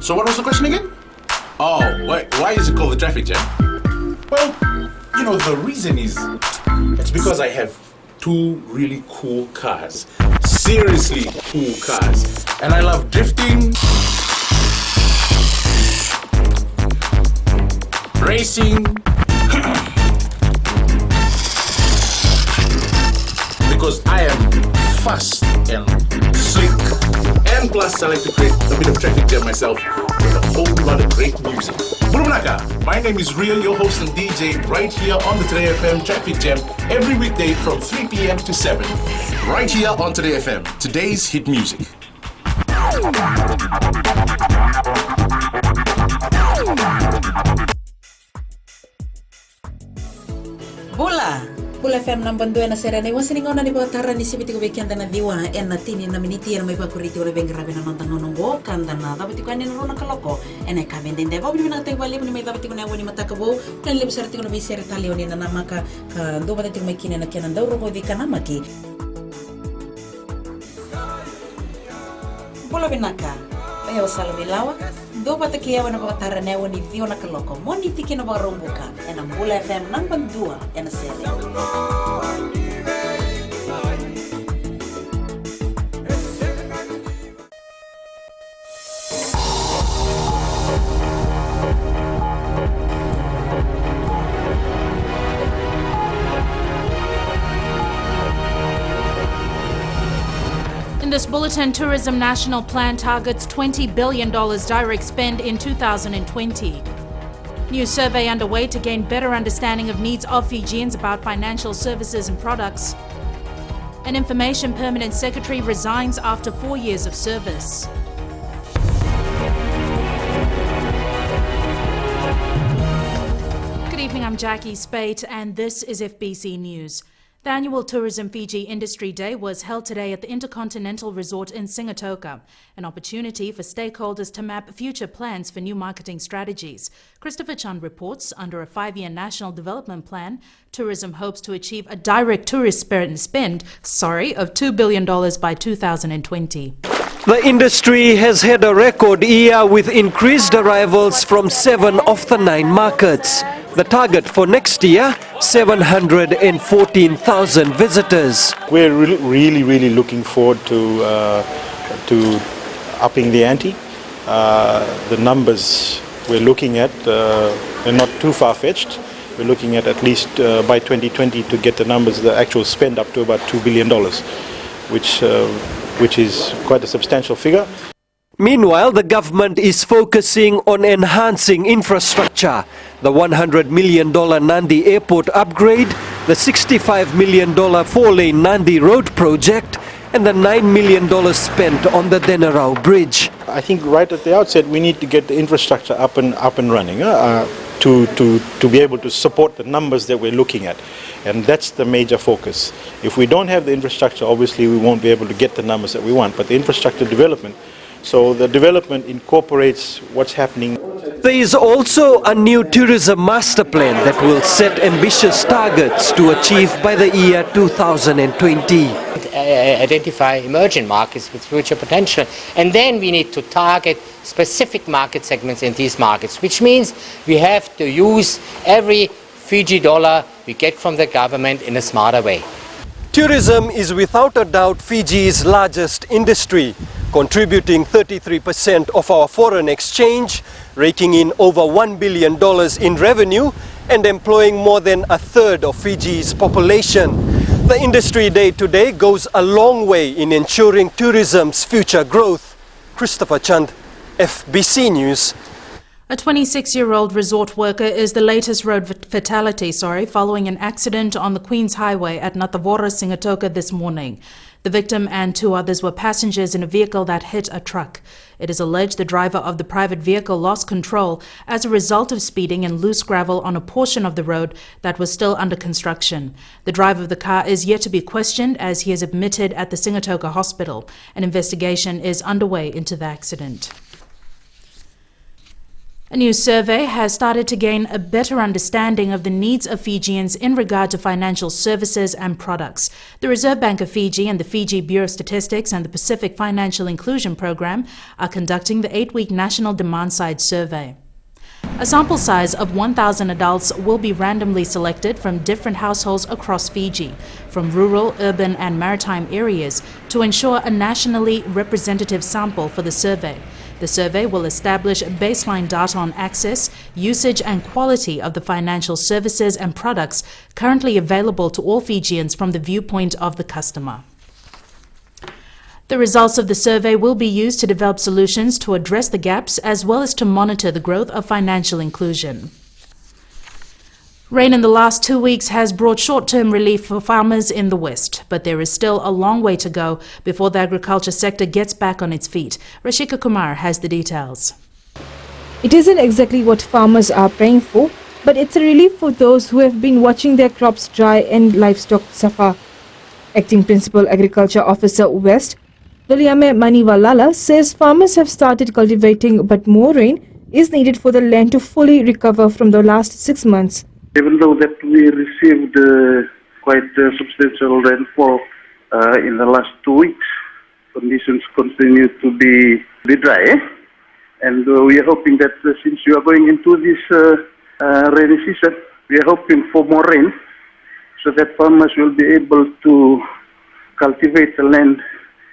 So what was the question again? Oh, why is it called the traffic jam? Well, you know, the reason is, it's because I have two really cool cars. Seriously cool cars. And I love drifting, racing, because I am fast and slick, and plus I like to create a bit of traffic jam myself with a whole lot of great music. Bulumnaka, my name is Real, your host and DJ, right here on the Today FM Traffic Jam every weekday from 3 p.m. to 7. Right here on Today FM, today's hit music. Bula FM nambando na sera ni wasiningo na ni batara ni sibiti ko bekenda na diwa na tini na miniti na may pakuriti ore bengrabe na nantang nongo kanda na dabiti ko ni ro na kaloko ena ka benden de bobi na tay wali ni may dabiti ko na woni matakabo na libsarti ko na bisere talio ni na namaka do batiti ko may kine na kenan daw ro ko di kanamaki Bula binaka ayo salamilawa do batiki ya wana batara na woni dio na kaloko moni tiki na barumbuka ena Bula FM nambandua ena sere In this bulletin, Tourism National Plan targets $20 billion direct spend in 2020. New survey underway to gain better understanding of needs of Fijians about financial services and products. An Information Permanent Secretary resigns after 4 years of service. Good evening, I'm Jackie Spate and this is FBC News. The annual Tourism Fiji Industry Day was held today at the Intercontinental Resort in Singatoka, an opportunity for stakeholders to map future plans for new marketing strategies. Christopher Chand reports under a 5-year national development plan, tourism hopes to achieve a direct tourist spend of $2 billion by 2020. The industry has had a record year with increased arrivals from 7 of the 9 markets. The target for next year, 714,000 visitors. We're really looking forward to upping the ante. The numbers we're looking at, they're not too far-fetched. We're looking at least by 2020 to get the numbers, the actual spend up to about $2 billion, which is quite a substantial figure. Meanwhile, the government is focusing on enhancing infrastructure. The $100 million Nandi Airport upgrade, the $65 million 4-lane Nandi Road project, and the $9 million spent on the Denarau Bridge. I think right at the outset we need to get the infrastructure up and running to be able to support the numbers that we're looking at. And that's the major focus. If we don't have the infrastructure, obviously we won't be able to get the numbers that we want. But the infrastructure development, so the development incorporates what's happening. There is also a new tourism master plan that will set ambitious targets to achieve by the year 2020. Identify emerging markets with future potential, and then we need to target specific market segments in these markets, which means we have to use every Fiji dollar we get from the government in a smarter way. Tourism is without a doubt Fiji's largest industry, contributing 33% of our foreign exchange, raking in over $1 billion in revenue and employing more than a third of Fiji's population. The Industry Day today goes a long way in ensuring tourism's future growth. Christopher Chand, FBC News. A 26-year-old resort worker is the latest road fatality, following an accident on the Queen's Highway at Nathavora, Singatoka this morning. The victim and 2 others were passengers in a vehicle that hit a truck. It is alleged the driver of the private vehicle lost control as a result of speeding in loose gravel on a portion of the road that was still under construction. The driver of the car is yet to be questioned as he is admitted at the Singatoka hospital. An investigation is underway into the accident. A new survey has started to gain a better understanding of the needs of Fijians in regard to financial services and products. The Reserve Bank of Fiji and the Fiji Bureau of Statistics and the Pacific Financial Inclusion Program are conducting the 8-week National Demand Side Survey. A sample size of 1,000 adults will be randomly selected from different households across Fiji, from rural, urban and maritime areas, to ensure a nationally representative sample for the survey. The survey will establish baseline data on access, usage and quality of the financial services and products currently available to all Fijians from the viewpoint of the customer. The results of the survey will be used to develop solutions to address the gaps as well as to monitor the growth of financial inclusion. Rain in the last 2 weeks has brought short-term relief for farmers in the West, but there is still a long way to go before the agriculture sector gets back on its feet. Rashika Kumar has the details. It isn't exactly what farmers are praying for, but it's a relief for those who have been watching their crops dry and livestock suffer. Acting Principal Agriculture Officer West, Doliame Maniwalala, says farmers have started cultivating, but more rain is needed for the land to fully recover from the last 6 months. Even though that we received quite substantial rainfall in the last 2 weeks, conditions continue to be dry. And we are hoping that since we are going into this rainy season, we are hoping for more rain so that farmers will be able to cultivate the land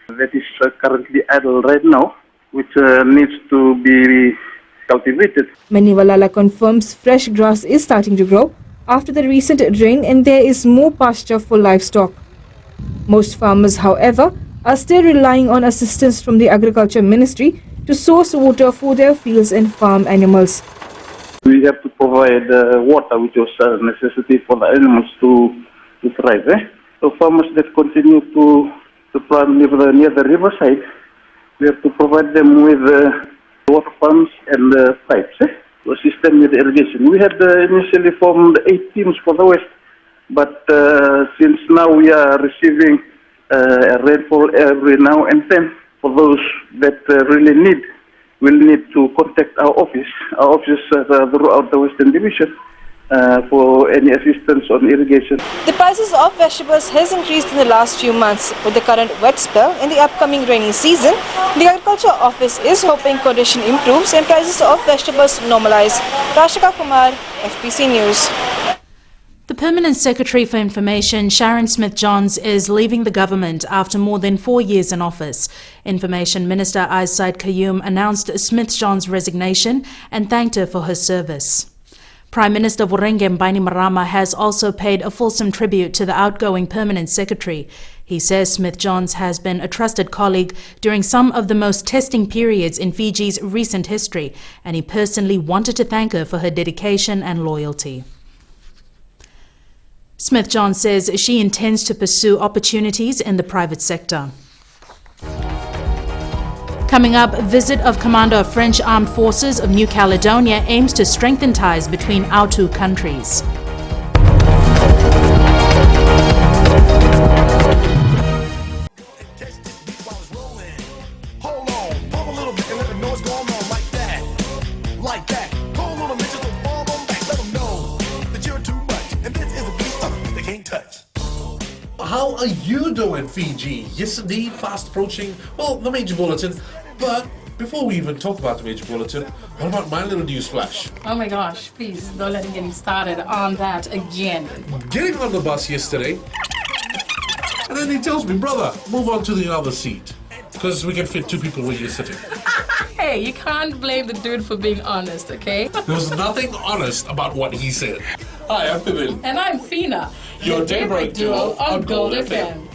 that is currently idle right now, which needs to be cultivated. Maniwalala confirms fresh grass is starting to grow after the recent rain and there is more pasture for livestock. Most farmers, however, are still relying on assistance from the Agriculture Ministry to source water for their fields and farm animals. We have to provide water, which is a necessity for the animals to thrive. So farmers that continue to plant near the riverside, we have to provide them with water pumps and pipes to assist them with irrigation. We had initially formed 8 teams for the West, but since now we are receiving rainfall every now and then, for those that really need, will need to contact our office throughout the Western Division for any assistance on irrigation. The prices of vegetables has increased in the last few months. With the current wet spell and the upcoming rainy season, the Agriculture Office is hoping condition improves and prices of vegetables normalize. Rashika Kumar, FBC News. The Permanent Secretary for Information, Sharon Smith-Johns, is leaving the government after more than 4 years in office. Information Minister Aisaid Qayyum announced Smith-Johns' resignation and thanked her for her service. Prime Minister Vorengem Bainimarama has also paid a fulsome tribute to the outgoing Permanent Secretary. He says Smith-Johns has been a trusted colleague during some of the most testing periods in Fiji's recent history, and he personally wanted to thank her for her dedication and loyalty. Smith-Johns says she intends to pursue opportunities in the private sector. Coming up, visit of Commander of French Armed Forces of New Caledonia aims to strengthen ties between our two countries. How are you doing, Fiji? Yes, indeed, fast approaching, well, the major bulletin. But before we even talk about the major bulletin, what about my little news flash? Oh my gosh, please don't let me get started on that again. Getting on the bus yesterday, and then he tells me, brother, move on to the other seat, because we can fit 2 people where you're sitting. Hey, you can't blame the dude for being honest, okay? There was nothing honest about what he said. Hi, I'm Pivil. And I'm Fina, Your daybreak duo on Gold FM.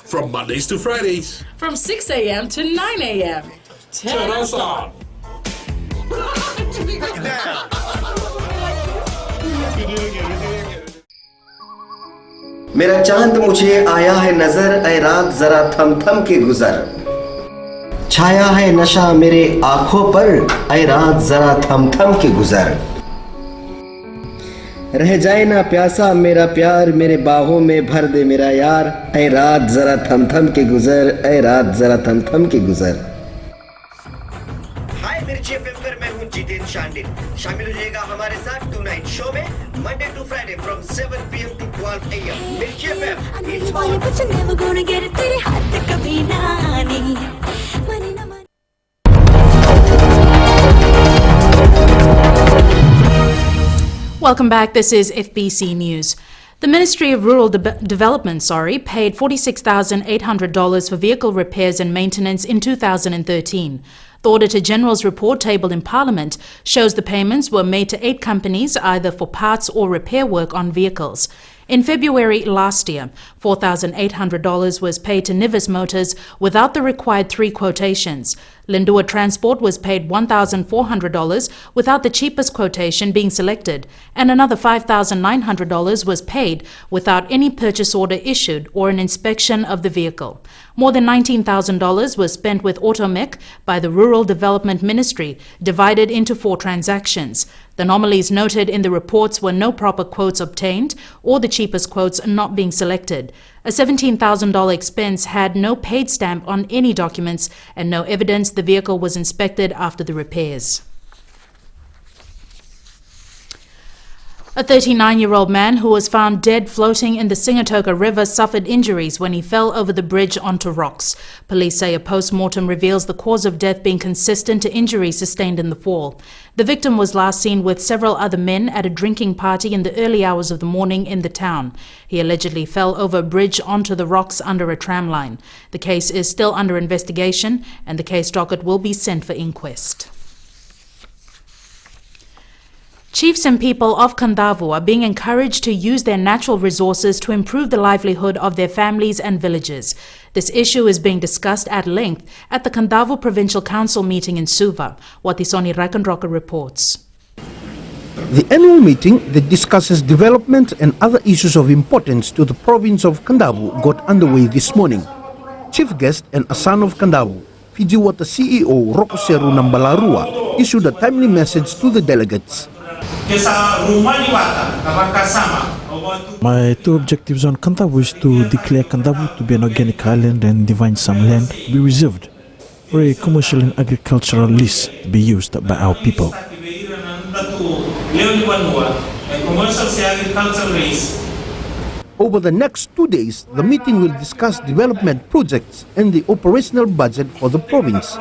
From Mondays to Fridays. From 6 a.m. to 9 a.m. Turn us on. मेरा चांद मुझे आया है नजर, ऐ रात जरा थम थम के गुजर। छाया है नशा मेरे आंखों पर, ऐ रात जरा थम थम के गुजर। रह जाए ना प्यासा मेरा प्यार, मेरे बाहों में भर दे मेरा यार, ऐ रात जरा थम थम के गुजर, ऐ रात जरा थम थम के गुजर। हाय मेरे मिर्ची एफएम पर मैं हूं जितेंद्र शांडिल शामिल हो जाएगा हमारे साथ टुनाइट शो में Monday to Friday from 7 PM to 12 AM Mirchi FM it's Welcome back. This is FBC News. The Ministry of Rural Development, paid $46,800 for vehicle repairs and maintenance in 2013. The Auditor General's report tabled in Parliament shows the payments were made to 8 companies either for parts or repair work on vehicles. In February last year, $4,800 was paid to Nivis Motors without the required 3 quotations. Lindua Transport was paid $1,400 without the cheapest quotation being selected, and another $5,900 was paid without any purchase order issued or an inspection of the vehicle. More than $19,000 was spent with Automec by the Rural Development Ministry, divided into 4 transactions. The anomalies noted in the reports were no proper quotes obtained or the cheapest quotes not being selected. A $17,000 expense had no paid stamp on any documents and no evidence the vehicle was inspected after the repairs. A 39-year-old man who was found dead floating in the Singatoka River suffered injuries when he fell over the bridge onto rocks. Police say a post-mortem reveals the cause of death being consistent to injuries sustained in the fall. The victim was last seen with several other men at a drinking party in the early hours of the morning in the town. He allegedly fell over a bridge onto the rocks under a tram line. The case is still under investigation and the case docket will be sent for inquest. Chiefs and people of Kadavu are being encouraged to use their natural resources to improve the livelihood of their families and villages. This issue is being discussed at length at the Kadavu Provincial Council meeting in Suva. Watisoni Rakanroka reports. The annual meeting that discusses development and other issues of importance to the province of Kadavu got underway this morning. Chief guest and a son of Kadavu, Fiji Water CEO Rokoseru Nambalarua, issued a timely message to the delegates. My 2 objectives on Kadavu is to declare Kadavu to be an organic island and divine some land be reserved for a commercial and agricultural lease be used by our people. Over the next 2 days, the meeting will discuss development projects and the operational budget for the province.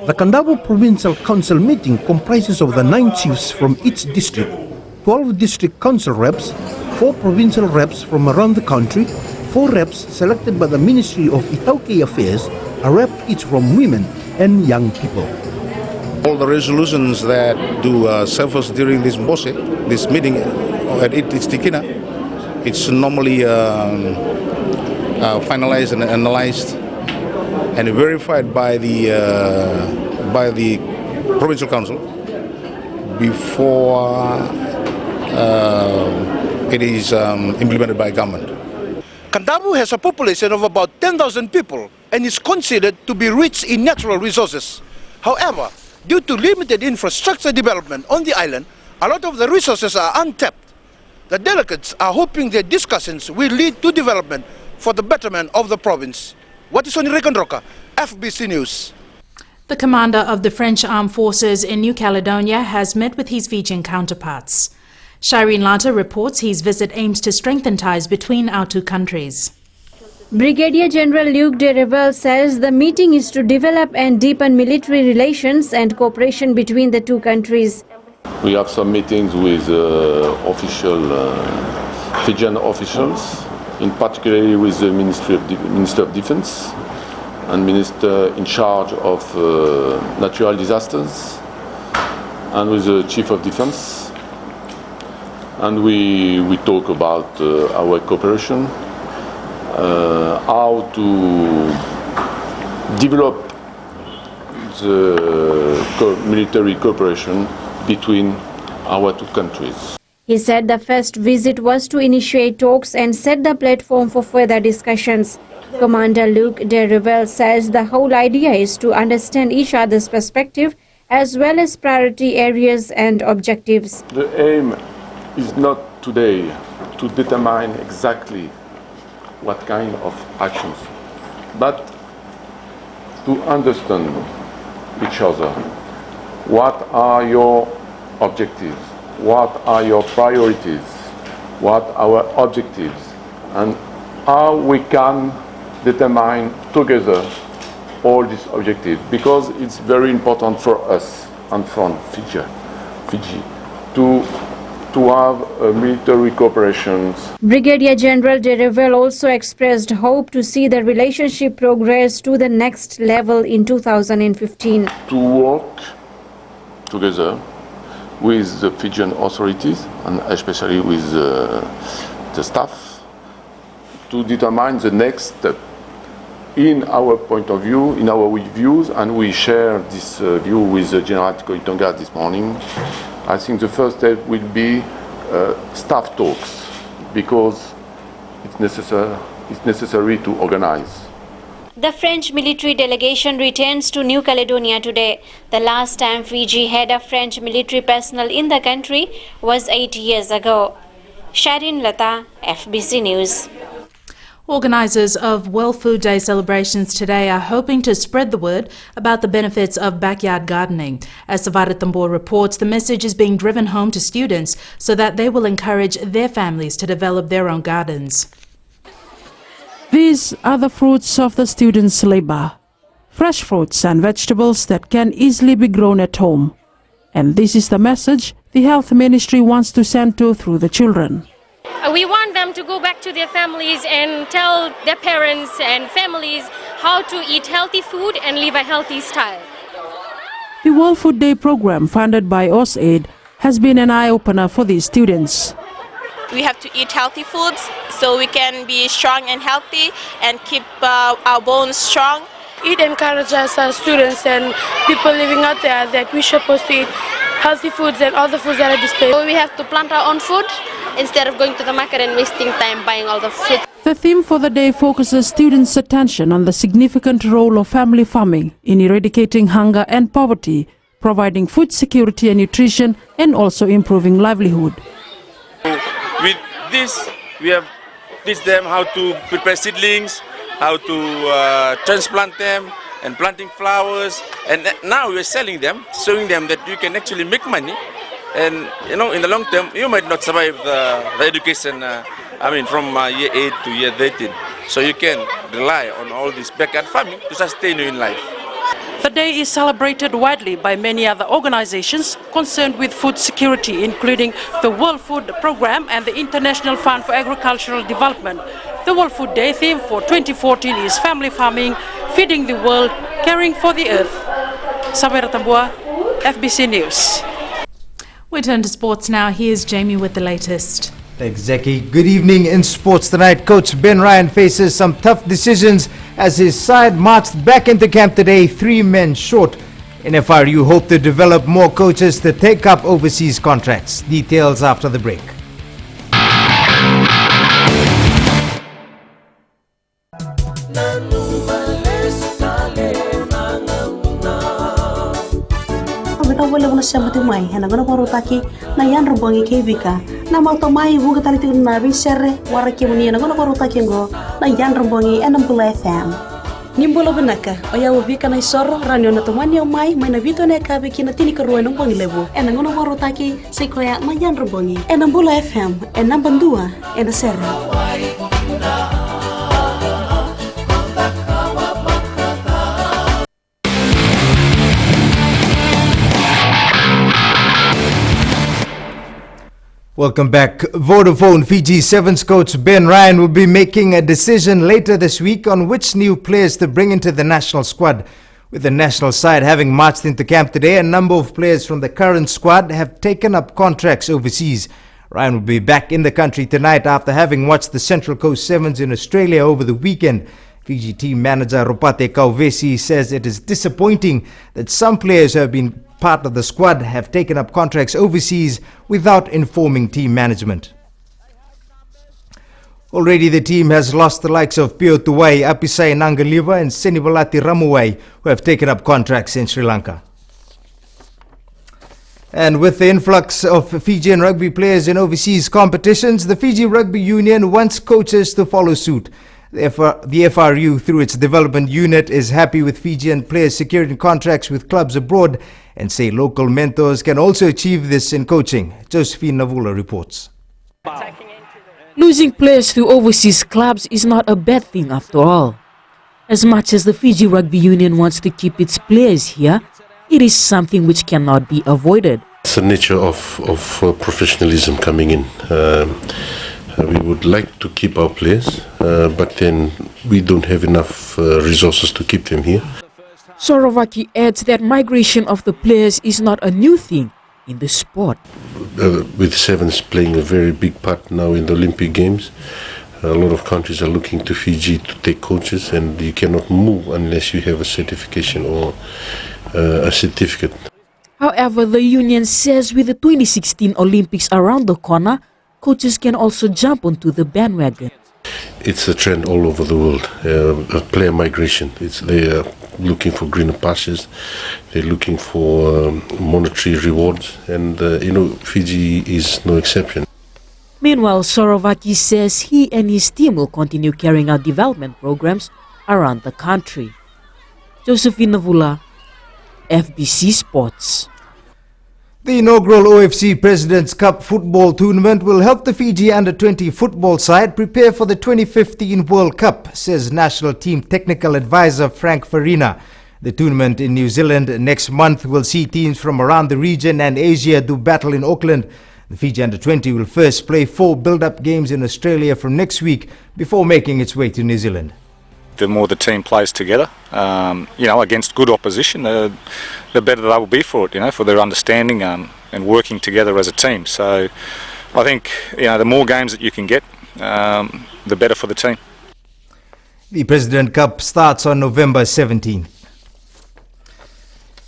The Kadavu Provincial Council meeting comprises of the 9 chiefs from each district, 12 district council reps, 4 provincial reps from around the country, 4 reps selected by the Ministry of Itauke Affairs, a rep each from women and young people. All the resolutions that do surface during this meeting at Itikina, it's normally finalized and analyzed and verified by the provincial council before it is implemented by government. Kadavu has a population of about 10,000 people and is considered to be rich in natural resources. However, due to limited infrastructure development on the island, a lot of the resources are untapped. The delegates are hoping their discussions will lead to development for the betterment of the province. Watisoni Rekonroka, FBC News. The commander of the French Armed Forces in New Caledonia has met with his Fijian counterparts. Shireen Lata reports his visit aims to strengthen ties between our 2 countries. Brigadier General Luc de Revel says the meeting is to develop and deepen military relations and cooperation between the 2 countries. We have some meetings with Fijian officials, in particular with the Minister of Defense and Minister in charge of natural disasters, and with the Chief of Defense. And we talk about our cooperation, how to develop the military cooperation between our 2 countries. He said the first visit was to initiate talks and set the platform for further discussions. Commander Luc de Revel says the whole idea is to understand each other's perspective as well as priority areas and objectives. The aim is not today to determine exactly what kind of actions, but to understand each other what are your objectives, what are your priorities, what are our objectives, and how we can determine together all these objectives, because it's very important for us and from Fiji to have military cooperation. Brigadier General De Revel also expressed hope to see the relationship progress to the next level in 2015. To work together with the Fijian authorities and especially with the staff to determine the next step. In our point of view, in our views, and we share this view with General Itonga this morning, I think the first step will be staff talks, because it's necessary to organize. The French military delegation returns to New Caledonia today. The last time Fiji had a French military personnel in the country was 8 years ago. Sharin Lata, FBC News. Organisers of World Food Day celebrations today are hoping to spread the word about the benefits of backyard gardening. As Savara Tambor reports, the message is being driven home to students so that they will encourage their families to develop their own gardens. These are the fruits of the students' labour. Fresh fruits and vegetables that can easily be grown at home. And this is the message the Health Ministry wants to send to through the children. We want them to go back to their families and tell their parents and families how to eat healthy food and live a healthy style. The World Food Day program, funded by AusAid, has been an eye-opener for these students. We have to eat healthy foods so we can be strong and healthy and keep our bones strong. It encourages our students and people living out there that we're supposed to eat healthy foods and all the foods that are displayed. So we have to plant our own food instead of going to the market and wasting time buying all the food. The theme for the day focuses students' attention on the significant role of family farming in eradicating hunger and poverty, providing food security and nutrition, and also improving livelihood. With this, we have teach them how to prepare seedlings, how to transplant them, and planting flowers. And now we're selling them, showing them that you can actually make money. And in the long term, you might not survive the education, from year 8 to year 13. So you can rely on all this backyard farming to sustain you in life. The day is celebrated widely by many other organizations concerned with food security, including the World Food Programme and the International Fund for Agricultural Development. The World Food Day theme for 2014 is family farming, feeding the world, caring for the earth. Samira Tambua, FBC News. We turn to sports now. Here's Jamie with the latest. Thanks, Jackie. Good evening in sports tonight. Coach Ben Ryan faces some tough decisions as his side marched back into camp today, 3 men short. NFRU hope to develop more coaches to take up overseas contracts. Details after the break. Wala mo na siya matumay, hana gana ko rotaki na yan robongi kevika na matumay huga tali tigun na bisere waraki muni na gana ko rotaki ngo na yan robongi enambula FM nimbulo benaka oya wabika na isoro ranyo na tumani omai mai na vito na kabe kina tini karuwa nung bongi lebu ena gana ko rotaki sekoya na yan robongi enambula FM enambandua enasere. Welcome back. Vodafone Fiji Sevens coach Ben Ryan will be making a decision later this week on which new players to bring into the national squad. With the national side having marched into camp today, a number of players from the current squad have taken up contracts overseas. Ryan will be back in the country tonight after having watched the Central Coast Sevens in Australia over the weekend. Fiji team manager Ropate Kauvesi says it is disappointing that some players who have been part of the squad have taken up contracts overseas without informing team management. Already the team has lost the likes of Pio Tuwai, Apisai Nangaliva and Senibalati Ramuwai, who have taken up contracts in Sri Lanka. And with the influx of Fijian rugby players in overseas competitions, the Fiji Rugby Union wants coaches to follow suit. The FRU, through its development unit, is happy with Fijian players securing contracts with clubs abroad and say local mentors can also achieve this in coaching. Josephine Navula reports. Losing players to overseas clubs is not a bad thing after all. As much as the Fiji Rugby Union wants to keep its players here, it is something which cannot be avoided. It's the nature of professionalism coming in. We would like to keep our players, but then we don't have enough resources to keep them here. Sorovaki adds that migration of the players is not a new thing in the sport. With Sevens playing a very big part now in the Olympic Games, a lot of countries are looking to Fiji to take coaches, and you cannot move unless you have a certification or a certificate. However, the union says with the 2016 Olympics around the corner, coaches can also jump onto the bandwagon. It's a trend all over the world, player migration. They are looking for greener pastures, they're looking for monetary rewards, and Fiji is no exception. Meanwhile, Sorovaki says he and his team will continue carrying out development programs around the country. Josephine Navula, FBC Sports. The inaugural OFC President's Cup football tournament will help the Fiji Under-20 football side prepare for the 2015 World Cup, says National Team Technical Advisor Frank Farina. The tournament in New Zealand next month will see teams from around the region and Asia do battle in Auckland. The Fiji Under-20 will first play 4 build-up games in Australia from next week before making its way to New Zealand. The more the team plays together, against good opposition, the better they will be for it, for their understanding and working together as a team. So I think, the more games that you can get, the better for the team. The President Cup starts on November 17th.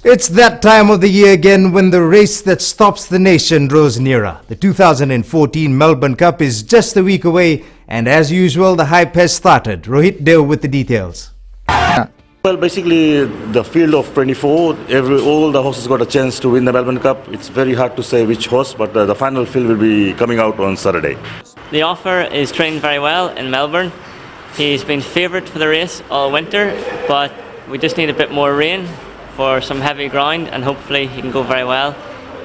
It's that time of the year again when the race that stops the nation draws nearer. The 2014 Melbourne Cup is just a week away, and as usual, the hype has started. Rohit Dev with the details. Well, basically, the field of 24, all the horses got a chance to win the Melbourne Cup. It's very hard to say which horse, but the final field will be coming out on Saturday. The Offer is trained very well in Melbourne. He's been favourite for the race all winter, but we just need a bit more rain for some heavy ground, and hopefully he can go very well.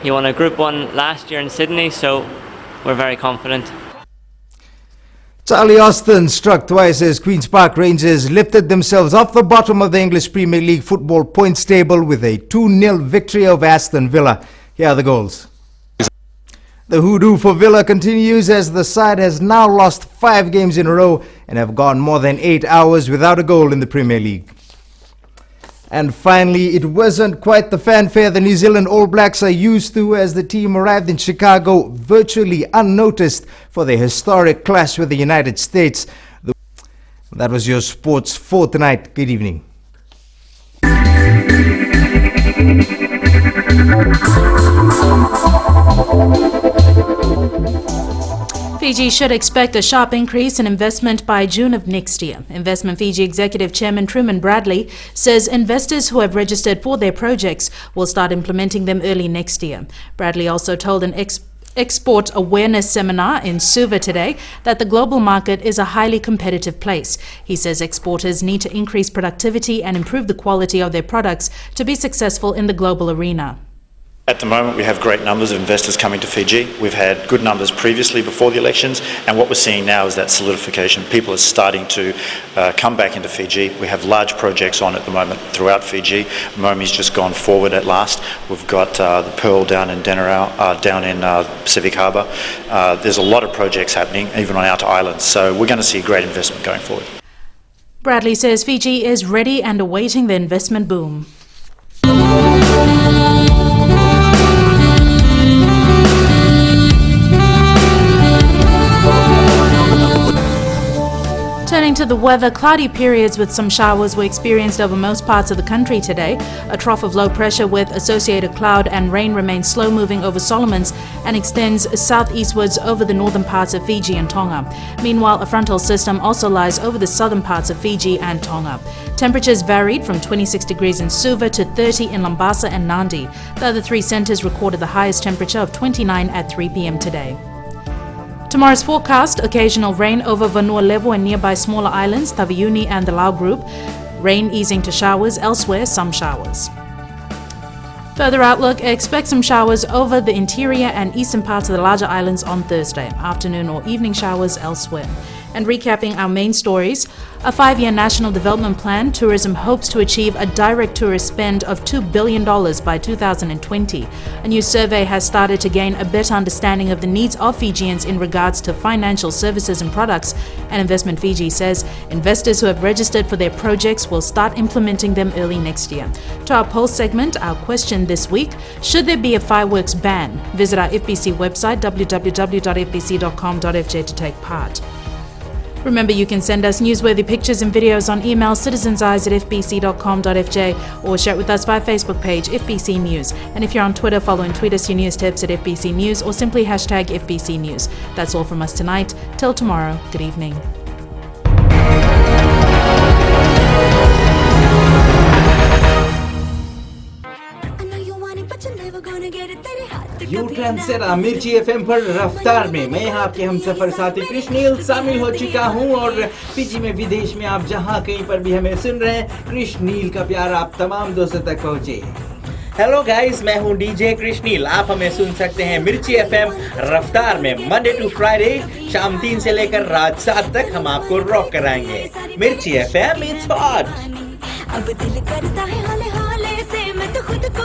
He won a Group 1 last year in Sydney, so we're very confident. Charlie Austin struck twice as Queen's Park Rangers lifted themselves off the bottom of the English Premier League football points table with a 2-0 victory over Aston Villa. Here are the goals. The hoodoo for Villa continues as the side has now lost 5 games in a row and have gone more than 8 hours without a goal in the Premier League. And finally, it wasn't quite the fanfare the New Zealand All Blacks are used to as the team arrived in Chicago virtually unnoticed for their historic clash with the United States. That was your sports for tonight. Good evening. Fiji should expect a sharp increase in investment by June of next year. Investment Fiji Executive Chairman Truman Bradley says investors who have registered for their projects will start implementing them early next year. Bradley also told an export awareness seminar in Suva today that the global market is a highly competitive place. He says exporters need to increase productivity and improve the quality of their products to be successful in the global arena. At the moment, we have great numbers of investors coming to Fiji. We've had good numbers previously before the elections, and what we're seeing now is that solidification. People are starting to come back into Fiji. We have large projects on at the moment throughout Fiji. Momi's just gone forward at last. We've got the Pearl down in Denarau, down in Pacific Harbour. There's a lot of projects happening, even on outer islands. So we're going to see great investment going forward. Bradley says Fiji is ready and awaiting the investment boom. Turning to the weather, cloudy periods with some showers were experienced over most parts of the country today. A trough of low pressure with associated cloud and rain remains slow-moving over Solomons and extends southeastwards over the northern parts of Fiji and Tonga. Meanwhile, a frontal system also lies over the southern parts of Fiji and Tonga. Temperatures varied from 26 degrees in Suva to 30 in Lambasa and Nandi. The other 3 centres recorded the highest temperature of 29 at 3 p.m. today. Tomorrow's forecast, occasional rain over Vanua Levo and nearby smaller islands, Taveuni and the Lau Group. Rain easing to showers, elsewhere some showers. Further outlook, expect some showers over the interior and eastern parts of the larger islands on Thursday. Afternoon or evening showers elsewhere. And recapping our main stories, a 5-year national development plan, tourism hopes to achieve a direct tourist spend of $2 billion by 2020. A new survey has started to gain a better understanding of the needs of Fijians in regards to financial services and products. And Investment Fiji says investors who have registered for their projects will start implementing them early next year. To our poll segment, our question this week, should there be a fireworks ban? Visit our FBC website www.fbc.com.fj to take part. Remember, you can send us newsworthy pictures and videos on email citizenseyes@fbc.com.fj or share it with us via Facebook page FBC News. And if you're on Twitter, follow and tweet us your news tips at FBC News or simply hashtag FBC News. That's all from us tonight. Till tomorrow, good evening. You train से मिर्ची FM पर रफ्तार में मैं यहाँ आपके हम सफर साथी कृष्णील शामिल हो चुका हूँ और फिजी में विदेश में आप जहाँ कहीं पर भी हमें सुन रहे हैं कृष्णील का प्यार आप तमाम दोस्तों तक पहुँचे। हेलो गाइस, मैं हूँ डीजे कृष्णील। आप हमें सुन सकते हैं मिर्ची एफएम रफ्तार में मंडे टू फ्राइडे शाम 3 से लेकर रात 7 तक हम आपको रॉक कराएंगे। मिर्ची एफएम इट्स हॉट। अब दिल करता है हाले हाले से मैं तो खुद को